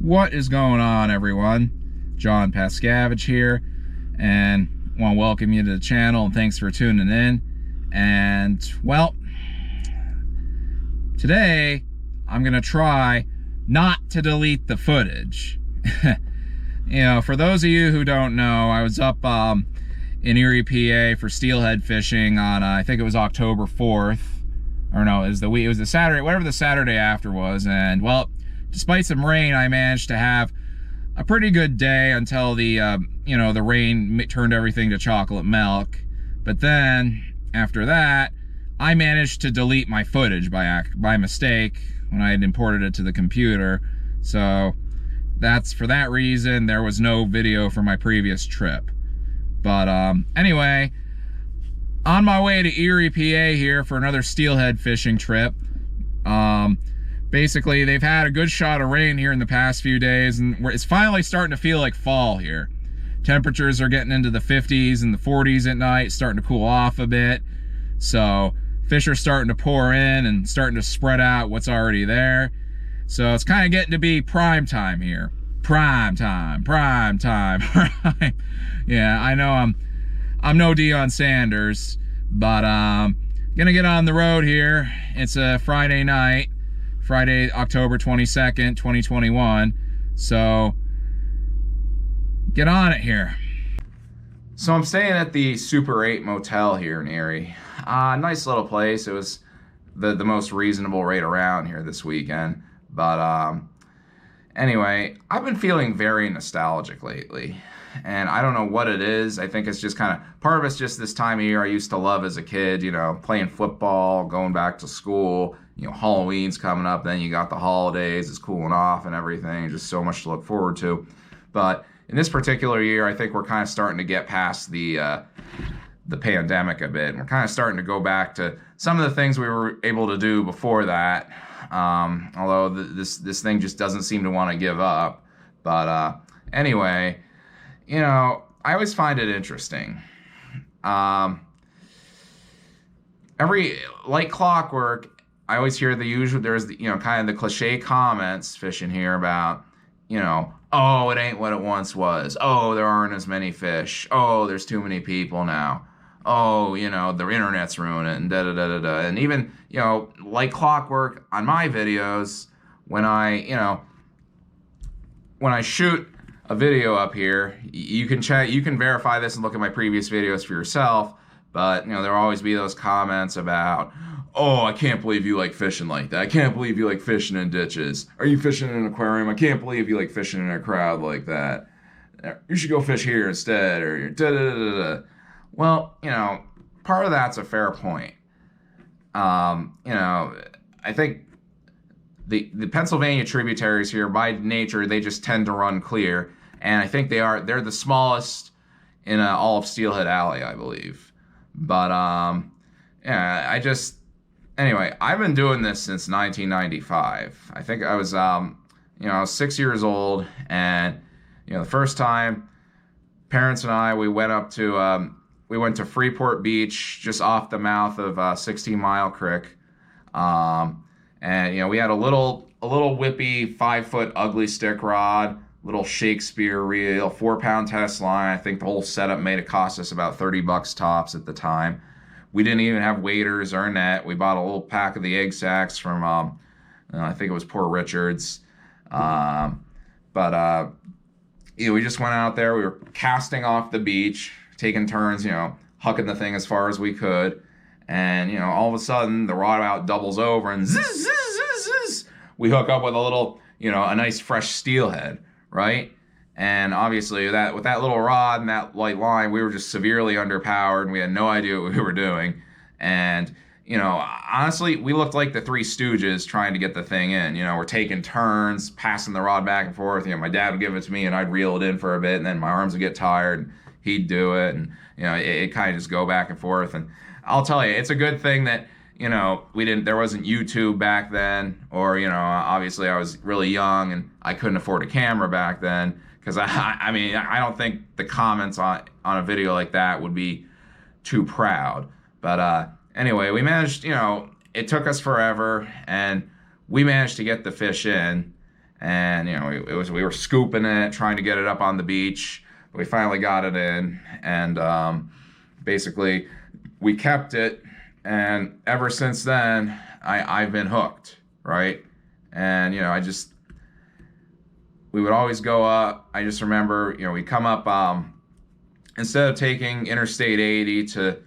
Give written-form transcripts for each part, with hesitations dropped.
What is going on, everyone? John Pascavage here, and want to welcome you to the channel, and thanks for tuning in. And well, today I'm gonna try not to delete the footage. For those of you who don't know, I was up in Erie, PA for steelhead fishing on I think it was October 4th, or no, it was the Saturday, whatever the Saturday after was. And well, despite some rain, I managed to have a pretty good day until the the rain turned everything to chocolate milk. But then after that, I managed to delete my footage by mistake when I had imported it to the computer. So that's for that reason there was no video for my previous trip. But anyway, on my way to Erie, PA here for another steelhead fishing trip. Basically, they've had a good shot of rain here in the past few days, and it's finally starting to feel like fall here. Temperatures are getting into the 50s and the 40s at night, starting to cool off a bit. So fish are starting to pour in and starting to spread out what's already there. So it's kind of getting to be prime time here. Prime time. Yeah, I know I'm no Deion Sanders, but gonna get on the road here. It's a Friday night. Friday, October 22nd, 2021. So get on it here. So I'm staying at the Super 8 Motel here in Erie. Nice little place. It was the most reasonable rate around here this weekend. But anyway, I've been feeling very nostalgic lately. And I don't know what it is. I think it's just kind of, part of it's just this time of year I used to love as a kid, playing football, going back to school. Halloween's coming up, then you got the holidays, it's cooling off and everything, just so much to look forward to. But in this particular year, I think we're kind of starting to get past the pandemic a bit. And we're kind of starting to go back to some of the things we were able to do before that. Although this thing just doesn't seem to want to give up. But anyway, I always find it interesting. Like clockwork, I always hear there's kind of the cliche comments fishing here about, oh, it ain't what it once was. Oh, there aren't as many fish. Oh, there's too many people now. Oh, the internet's ruining it, and da-da-da-da-da. And even, like clockwork on my videos, when I shoot a video up here, you can verify this and look at my previous videos for yourself, but, there'll always be those comments about, oh, I can't believe you like fishing like that. I can't believe you like fishing in ditches. Are you fishing in an aquarium? I can't believe you like fishing in a crowd like that. You should go fish here instead, or da-da-da-da-da. Well, part of that's a fair point. I think the Pennsylvania tributaries here, by nature, they just tend to run clear, and I think they're the smallest in all of Steelhead Alley, I believe. But yeah, anyway, I've been doing this since 1995. I think I was, I was 6 years old, and, the first time, parents and I, we went to Freeport Beach, just off the mouth of 16 Mile Creek. And, we had a little whippy 5-foot ugly stick rod, little Shakespeare reel, 4-pound test line. I think the whole setup made it cost us about $30 tops at the time. We didn't even have waders or a net. We bought a little pack of the egg sacs from, I think it was Port Richards. We just went out there. We were casting off the beach, taking turns, hucking the thing as far as we could. And, all of a sudden, the rod out doubles over and zzz, zzz, zzz, zzz. We hook up with a little, a nice fresh steelhead, right? And obviously, with that little rod and that light line, we were just severely underpowered, and we had no idea what we were doing. And, honestly, we looked like the Three Stooges trying to get the thing in. We're taking turns, passing the rod back and forth. My dad would give it to me, and I'd reel it in for a bit, and then my arms would get tired, and he'd do it, and, it kind of just go back and forth. And I'll tell you, it's a good thing that, there wasn't YouTube back then, or, obviously I was really young, and I couldn't afford a camera back then. Because I don't think the comments on a video like that would be too proud. But anyway, we managed, it took us forever, and we managed to get the fish in. and we were scooping it, trying to get it up on the beach. But we finally got it in, and basically we kept it, and ever since then I've been hooked, right? And we would always go up. I just remember, we'd come up, instead of taking Interstate 80 to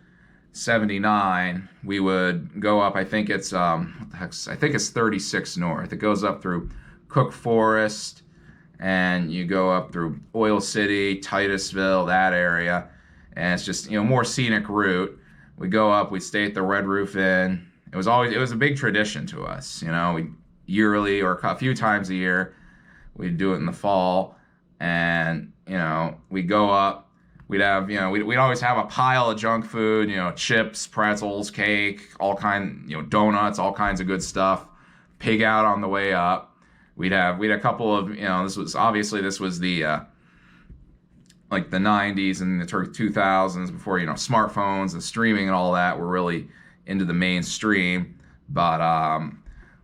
79, we would go up. I think it's I think it's 36 North. It goes up through Cook Forest, and you go up through Oil City, Titusville, that area, and it's just more scenic route. We go up. We stay at the Red Roof Inn. It was a big tradition to us. We yearly or a few times a year. We'd do it in the fall, and we'd go up. We'd have, we'd always have a pile of junk food, chips, pretzels, cake, all kind, donuts, all kinds of good stuff. Pig out on the way up. We'd have a couple of, this was the like the 90s and the 2000s, before smartphones and streaming and all that were really into the mainstream. But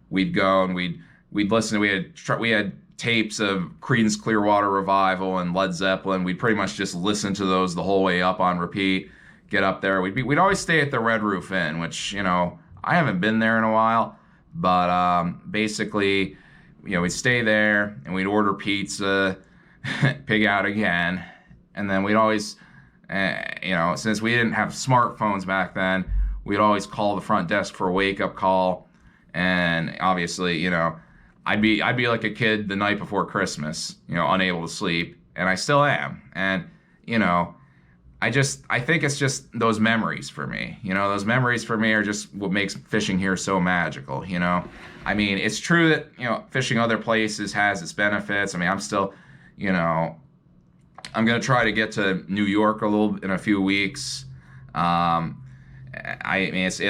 we'd go and we'd listen. We had tapes of Creedence Clearwater Revival and Led Zeppelin. We'd pretty much just listen to those the whole way up on repeat. Get up there. We'd always stay at the Red Roof Inn, which I haven't been there in a while, but basically, we'd stay there and we'd order pizza, pig out again, and then we'd always, since we didn't have smartphones back then, we'd always call the front desk for a wake-up call, and obviously, I'd be like a kid the night before Christmas, unable to sleep, and I still am. And I think it's just those memories for me. Those memories for me are just what makes fishing here so magical. I mean, it's true that fishing other places has its benefits. I mean, I'm still, I'm gonna try to get to New York in a few weeks. It'll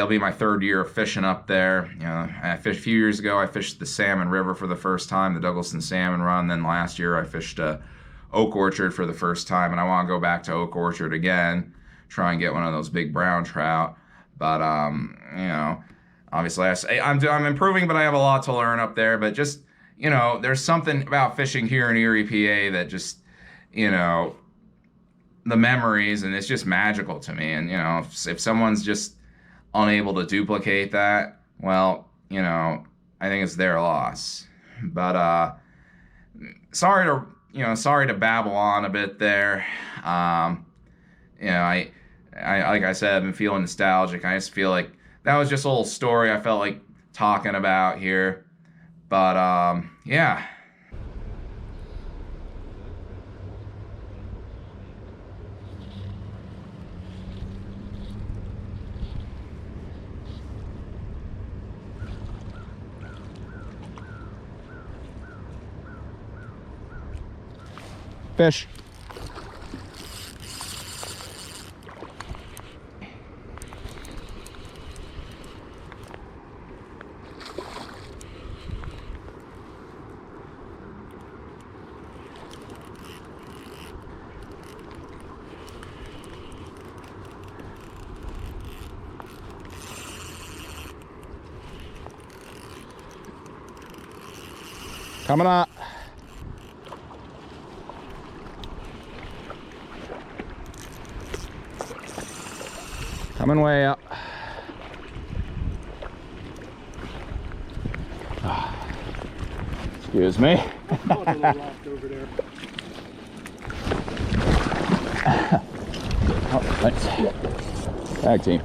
be my third year of fishing up there. A few years ago, I fished the Salmon River for the first time, the Douglaston Salmon Run. Then last year, I fished Oak Orchard for the first time, and I want to go back to Oak Orchard again, try and get one of those big brown trout. But obviously, I'm improving, but I have a lot to learn up there. But just there's something about fishing here in Erie, PA, that just the memories, and it's just magical to me. And if someone's just unable to duplicate that, well, I think it's their loss. But sorry to babble on a bit there. I like I said, I've been feeling nostalgic. I just feel like that was just a little story I felt like talking about here. But yeah. Fish. Coming up. Coming way up. Excuse me. Oh, thanks. Tag team.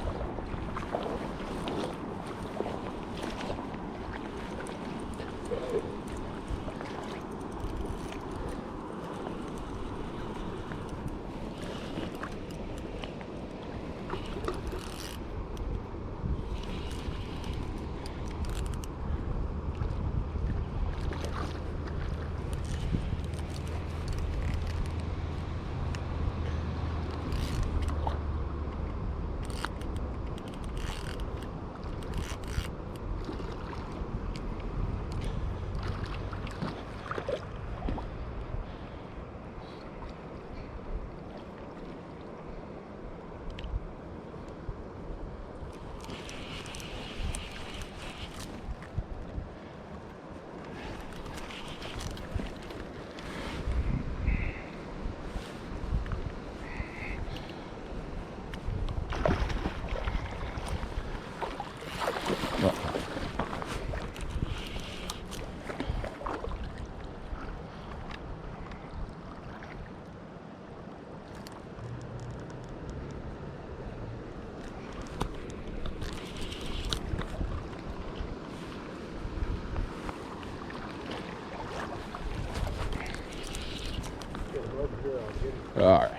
All right.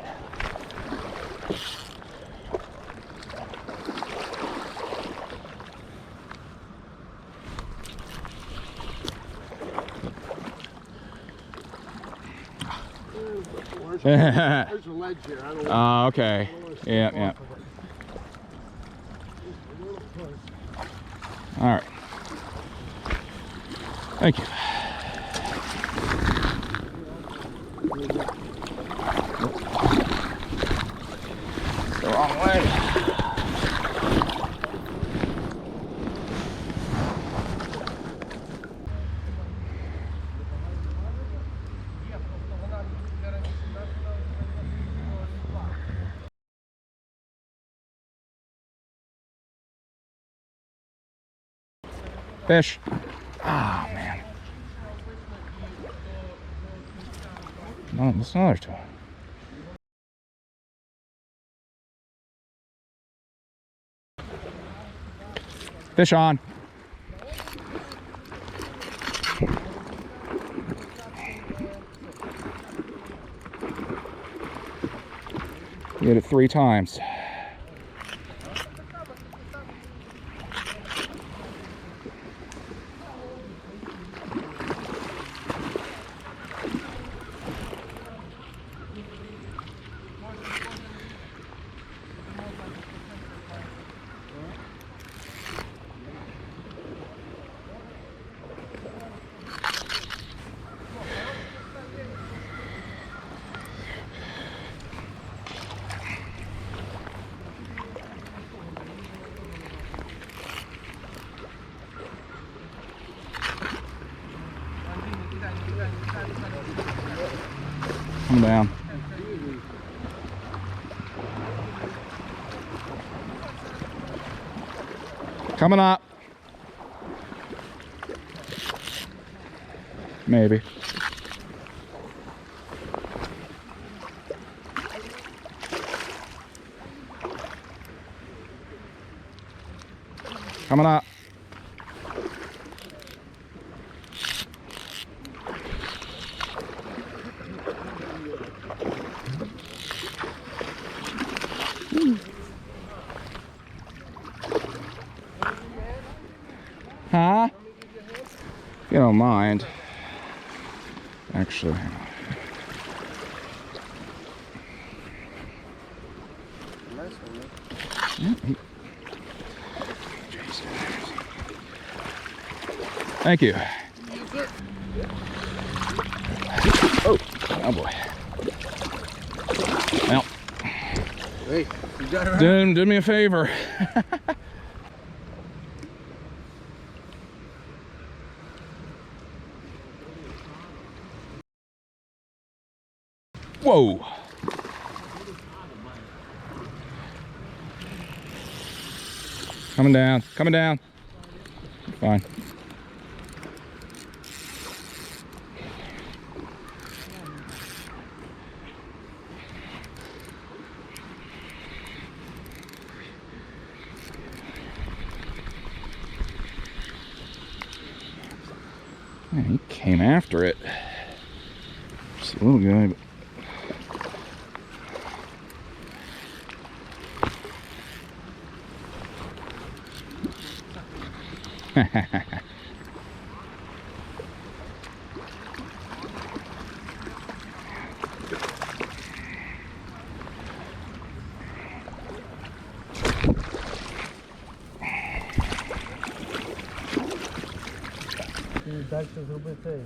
There's a ledge here. I don't know. Oh, okay. Yeah, yeah. All right. Thank you. The wrong way. Fish. Ah, oh, man. No, there's another two. Fish on. You hit it 3 times. Come down. Coming up. Maybe. Coming up. Huh? If you don't mind. Actually, hang on. Thank you. Oh boy. Well, Hey, you got her. Do me a favor. Whoa. Coming down, coming down. Fine. Man, he came after it. Just a little guy, but Дальше зроби цей.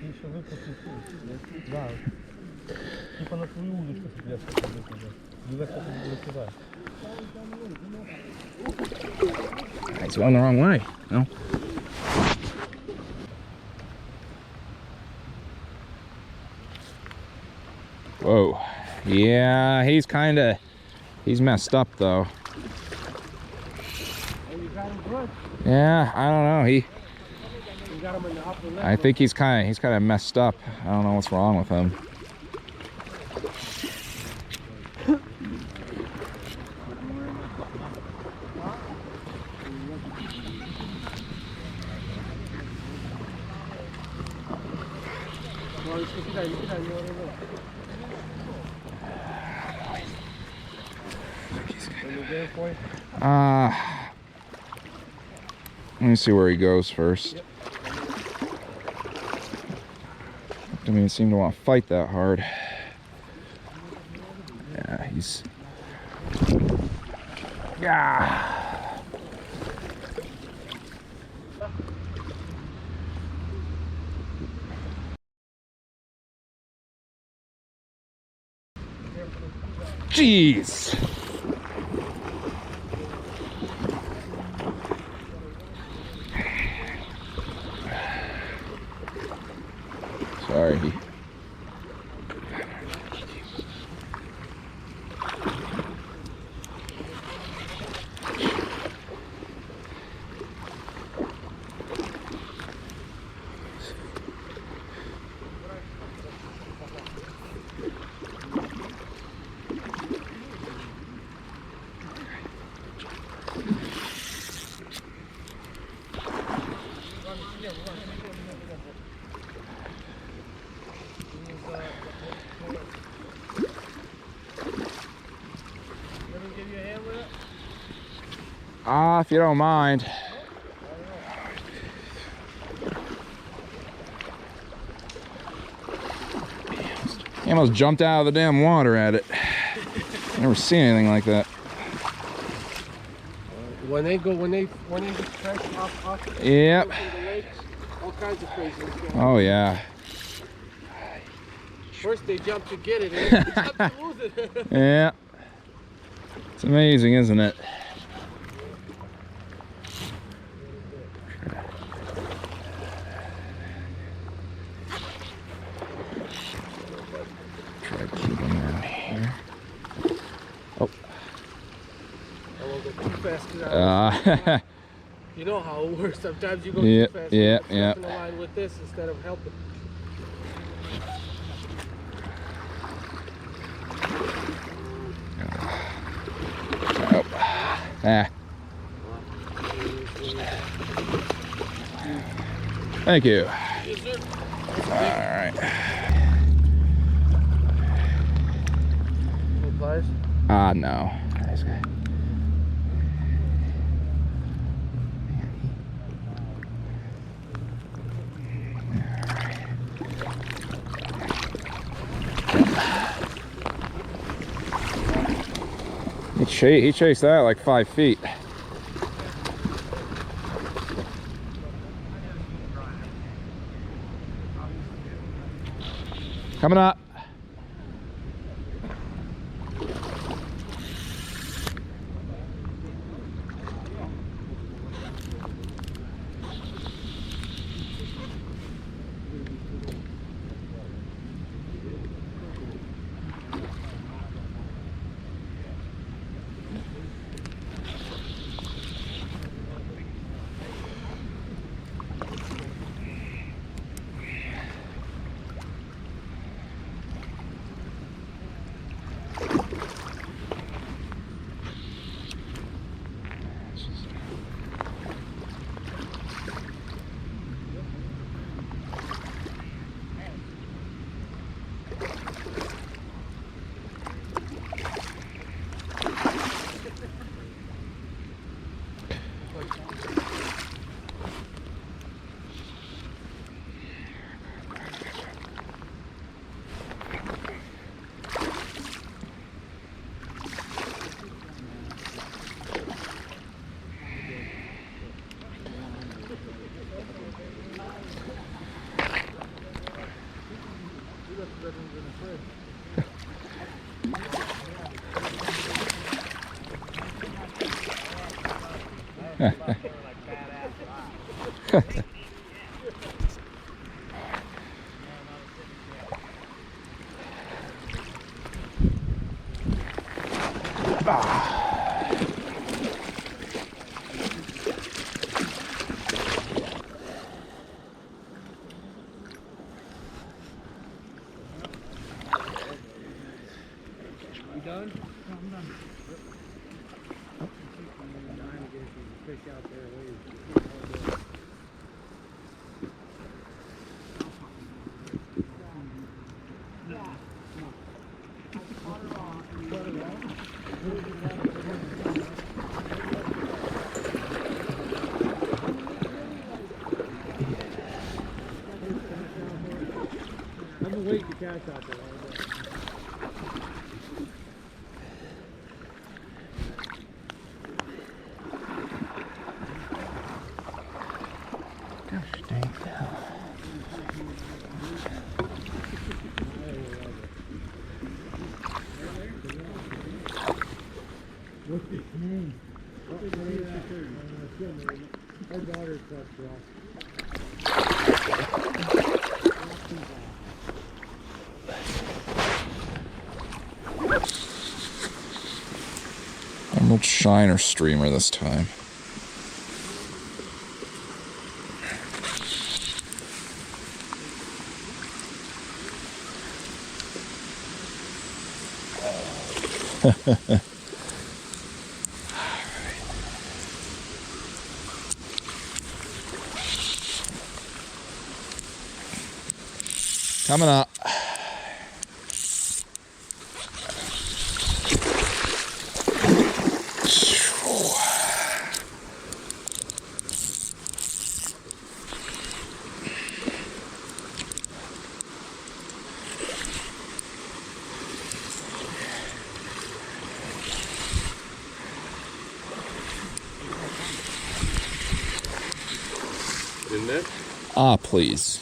Більше випустити. Да. Типа на свою удочку собі дивишся туди. it's going the wrong way. No. Whoa. Yeah, he's messed up though. Yeah, I don't know. I think he's kind of messed up. I don't know what's wrong with him. Let me see where he goes first. Didn't even seem to want to fight that hard. Yeah, he's... Yeah. Jeez. Sorry. If you don't mind. He almost jumped out of the damn water at it. Never seen anything like that. When they get fresh off Yep. the lakes, all kinds of craziness going on. Oh yeah. First they jump to get it, and then they jump to lose it. Yeah. It's amazing, isn't it? Try to keep him in here. Oh. I won't go too fast because you know how it works. Sometimes you go too fast. Yeah. In the line with this instead of helping. Oh. Ah. Thank you. Yes, sir. All right. No pliers? No. He chased that like 5 feet. Coming up. Done? No, I'm done. Fish out there. wake the cats out there. Gosh dang hell. What's his name? Our daughter's got dropped. Emerald shiner streamer this time. Coming up. In there? Ah, please.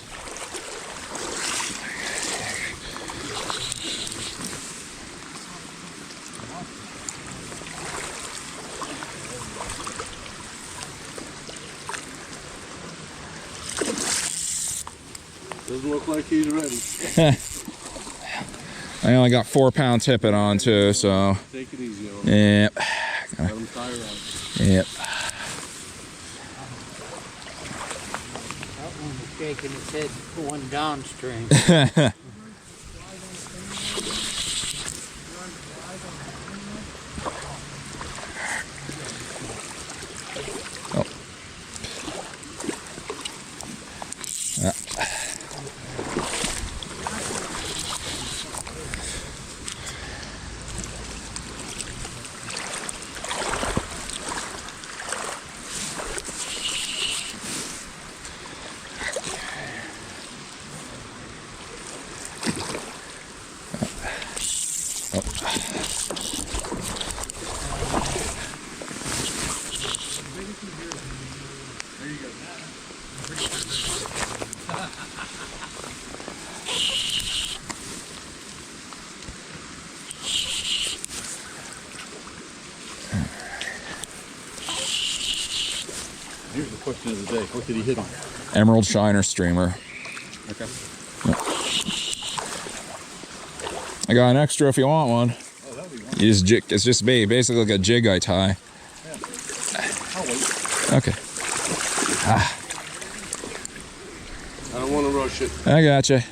Doesn't look like he's ready. I only got 4-pound tippet on too, so. Take it easy on him. Yep. Let him tire out. Yep. That one was shaking his head going downstream. Here's the question of the day. What did he hit on? Emerald shiner streamer. Okay. Yep. I got an extra if you want one. Oh, that'll be one. You just it's just basically like a jig I tie. Yeah. I'll wait. Okay. Ah, I don't want to rush it. I gotcha.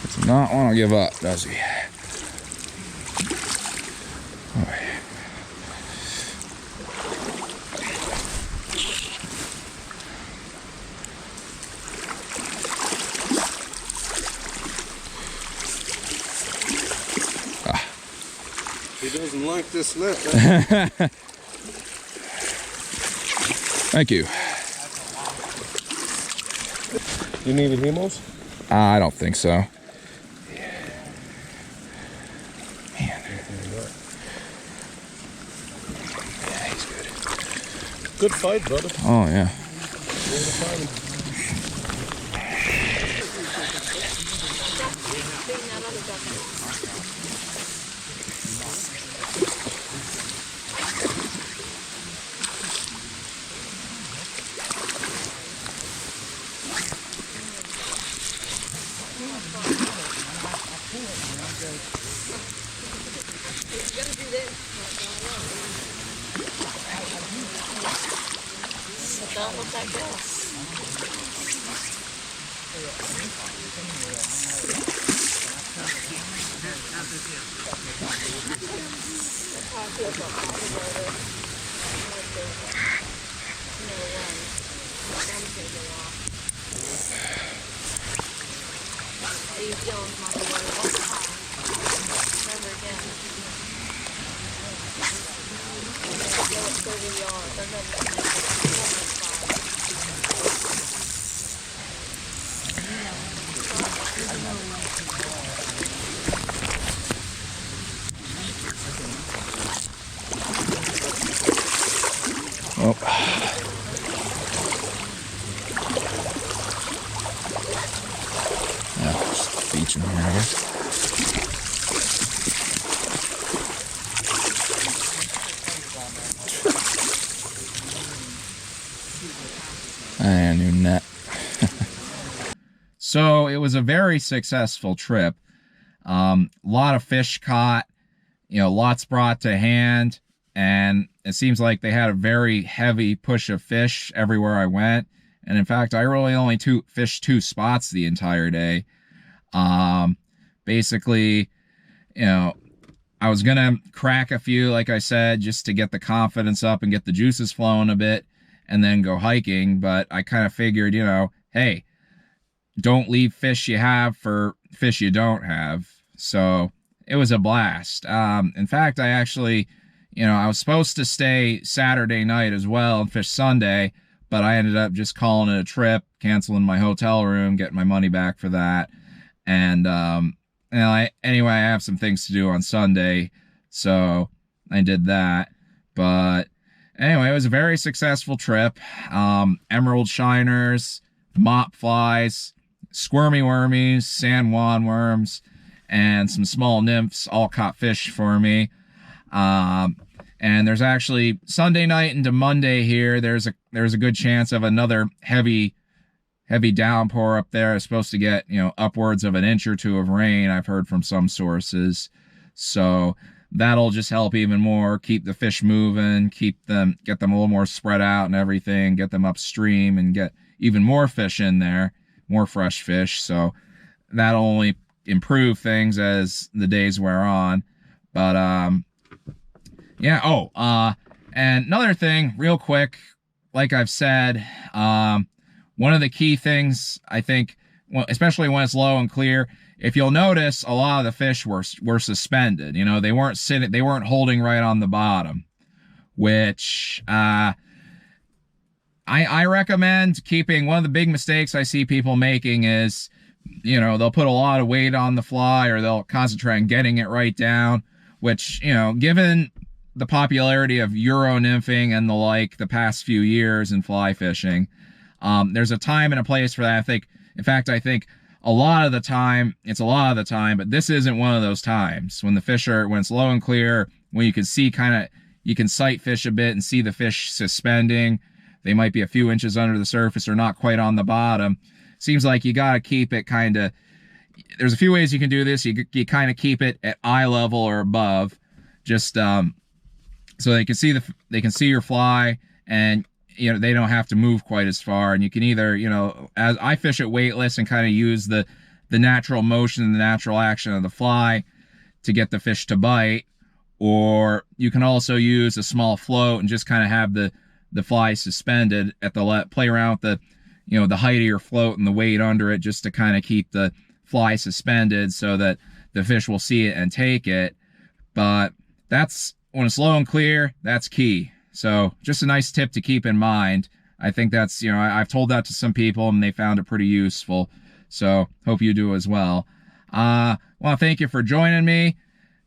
Does not want to give up, does he? He doesn't like this net. Thank you. You need a Hemos? I don't think so. Man. Yeah, he's good. Good fight, brother. Oh, yeah. Don't look like this. use Dylan's monkey water all the time. Never again. Dylan's 30 yards. And then Oh. Yeah, just beach in here, I guess. And new net. So it was a very successful trip. A lot of fish caught, lots brought to hand, and it seems like they had a very heavy push of fish everywhere I went. And in fact, I really only fished 2 spots the entire day. Basically, I was gonna crack a few, like I said, just to get the confidence up and get the juices flowing a bit, and then go hiking. But I kind of figured, hey, don't leave fish you have for fish you don't have. So it was a blast. In fact, I actually, I was supposed to stay Saturday night as well and fish Sunday, but I ended up just calling it a trip, canceling my hotel room, getting my money back for that. And, anyway, I have some things to do on Sunday, so I did that. But anyway, it was a very successful trip. Emerald shiners, mop flies, squirmy wormies, San Juan worms, and some small nymphs all caught fish for me. And there's actually Sunday night into Monday here, there's a good chance of another heavy downpour up there. It's supposed to get, upwards of 1 inch or 2 of rain, I've heard from some sources. So that'll just help even more, keep the fish moving, get them a little more spread out and everything, get them upstream and get even more fish in there, more fresh fish. So that'll only improve things as the days wear on. But yeah. And another thing real quick, like I've said, one of the key things, I think, especially when it's low and clear, if you'll notice, a lot of the fish were suspended. They weren't holding right on the bottom, which I recommend keeping. One of the big mistakes I see people making is, they'll put a lot of weight on the fly, or they'll concentrate on getting it right down, which, given the popularity of Euro nymphing and the like the past few years in fly fishing, there's a time and a place for that. I think it's a lot of the time, but this isn't one of those times when it's low and clear, when you can see you can sight fish a bit and see the fish suspending. They might be a few inches under the surface or not quite on the bottom. Seems like you got to keep it there's a few ways you can do this. You kind of keep it at eye level or above, just so they can see your fly, and they don't have to move quite as far. And you can either, as I fish it weightless and kind of use the natural motion and the natural action of the fly to get the fish to bite, or you can also use a small float and just kind of have the fly suspended at play around with the height of your float and the weight under it, just to kind of keep the fly suspended so that the fish will see it and take it. But that's, when it's low and clear, that's key. So just a nice tip to keep in mind. I think that's, I've told that to some people and they found it pretty useful. So hope you do as well. Well, thank you for joining me.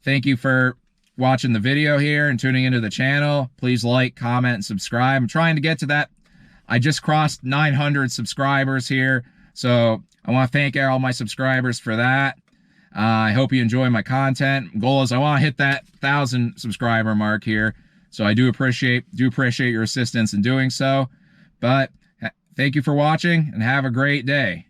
Thank you for watching the video here and tuning into the channel. Please like, comment, and subscribe. I'm trying to get to that. I just crossed 900 subscribers here. So I want to thank all my subscribers for that. I hope you enjoy my content. Goal is I want to hit that 1,000 subscriber mark here. So I do appreciate your assistance in doing so. But thank you for watching and have a great day.